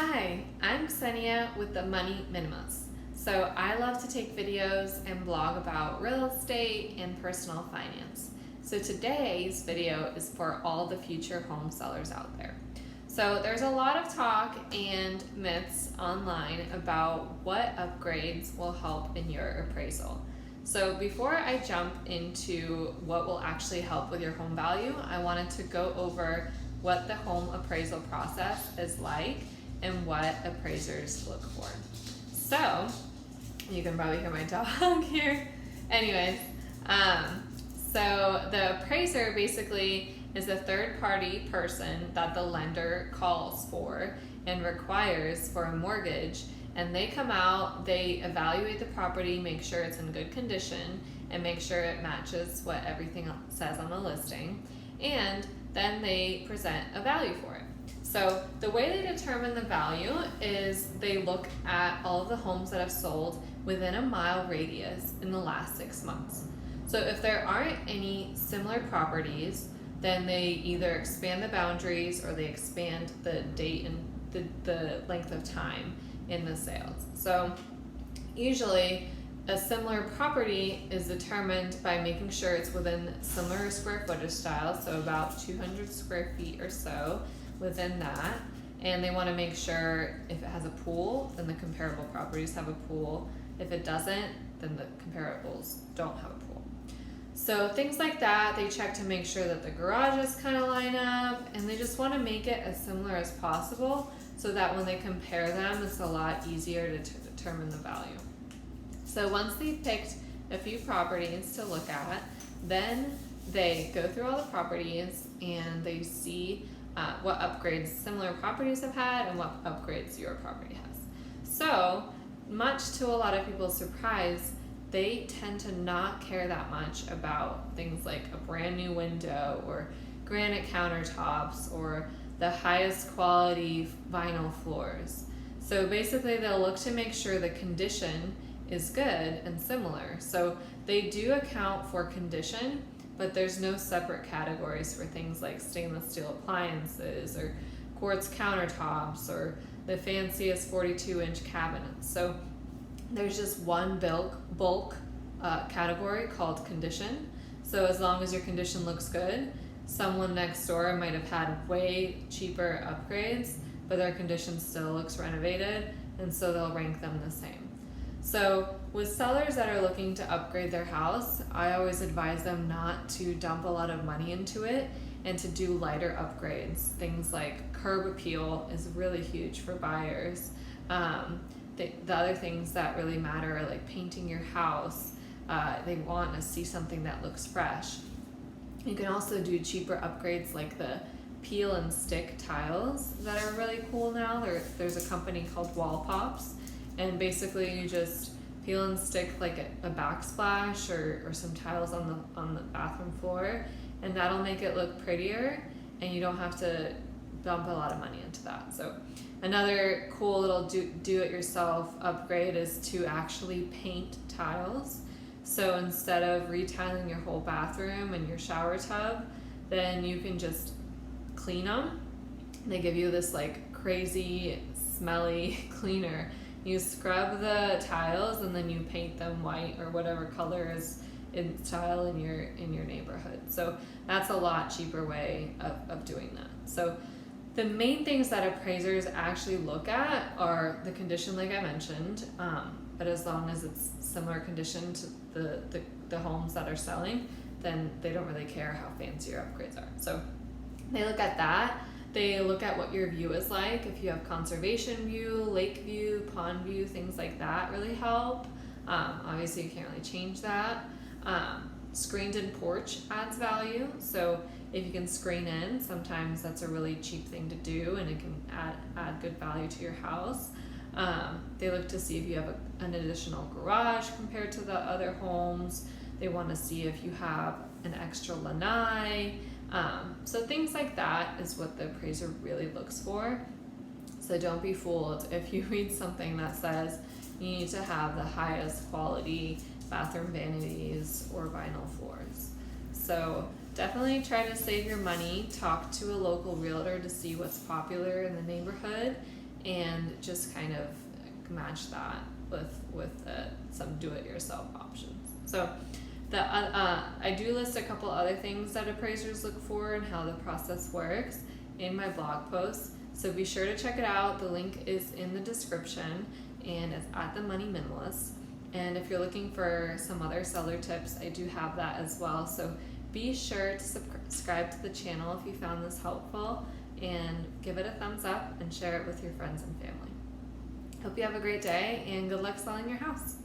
Hi, I'm Ksenia with the Money Minimus. So I love to take videos and blog about real estate and personal finance. So today's video is for all the future home sellers out there. So there's a lot of talk and myths online about what upgrades will help in your appraisal. So before I jump into what will actually help with your home value, I wanted to go over what the home appraisal process is like and what appraisers look for. So, you can probably hear my dog here. Anyways, so the appraiser basically is a third-party person that the lender calls for and requires for a mortgage, and they come out, they evaluate the property, make sure it's in good condition, and make sure it matches what everything says on the listing, and then they present a value for it. So the way they determine the value is they look at all of the homes that have sold within a mile radius in the last 6 months. So if there aren't any similar properties, then they either expand the boundaries or they expand the date and the length of time in the sales. So usually a similar property is determined by making sure it's within similar square footage styles, so about 200 square feet or so within that. And they want to make sure if it has a pool, then the comparable properties have a pool. If it doesn't, then the comparables don't have a pool. So things like that, they check to make sure that the garages kind of line up, and they just want to make it as similar as possible so that when they compare them, it's a lot easier to determine the value. So once they've picked a few properties to look at, then they go through all the properties and they see what upgrades similar properties have had and what upgrades your property has. So, much to a lot of people's surprise, they tend to not care that much about things like a brand new window or granite countertops or the highest quality vinyl floors. So basically they'll look to make sure the condition is good and similar. So they do account for condition, but there's no separate categories for things like stainless steel appliances or quartz countertops or the fanciest 42-inch cabinets. So there's just one bulk category called condition. So as long as your condition looks good, someone next door might have had way cheaper upgrades, but their condition still looks renovated, and so they'll rank them the same. So with sellers that are looking to upgrade their house, I always advise them not to dump a lot of money into it and to do lighter upgrades. Things like curb appeal is really huge for buyers. The other things that really matter are like painting your house. They want to see something that looks fresh. You can also do cheaper upgrades like the peel and stick tiles that are really cool now. There's a company called Wall Pops, and basically you just peel and stick like a backsplash or some tiles on the bathroom floor, and that'll make it look prettier, and you don't have to dump a lot of money into that. So another cool little do-it-yourself upgrade is to actually paint tiles. So instead of retiling your whole bathroom and your shower tub, then you can just clean them. They give you this like crazy smelly cleaner. You scrub the tiles and then you paint them white or whatever color is in style in your neighborhood. So that's a lot cheaper way of doing that. So the main things that appraisers actually look at are the condition, like I mentioned, but as long as it's similar condition to the homes that are selling, then they don't really care how fancy your upgrades are. So they look at that. They look at what your view is like. If you have conservation view, lake view, pond view, things like that really help. Obviously you can't really change that. Screened-in porch adds value. So if you can screen in, sometimes that's a really cheap thing to do, and it can add good value to your house. They look to see if you have an additional garage compared to the other homes. They want to see if you have an extra lanai. So things like that is what the appraiser really looks for. So don't be fooled if you read something that says you need to have the highest quality bathroom vanities or vinyl floors. So definitely try to save your money. Talk to a local realtor to see what's popular in the neighborhood and just kind of match that with some do-it-yourself options. So I do list a couple other things that appraisers look for and how the process works in my blog post. So be sure to check it out. The link is in the description and it's at The Money Minimalist. And if you're looking for some other seller tips, I do have that as well. So be sure to subscribe to the channel if you found this helpful, and give it a thumbs up and share it with your friends and family. Hope you have a great day and good luck selling your house.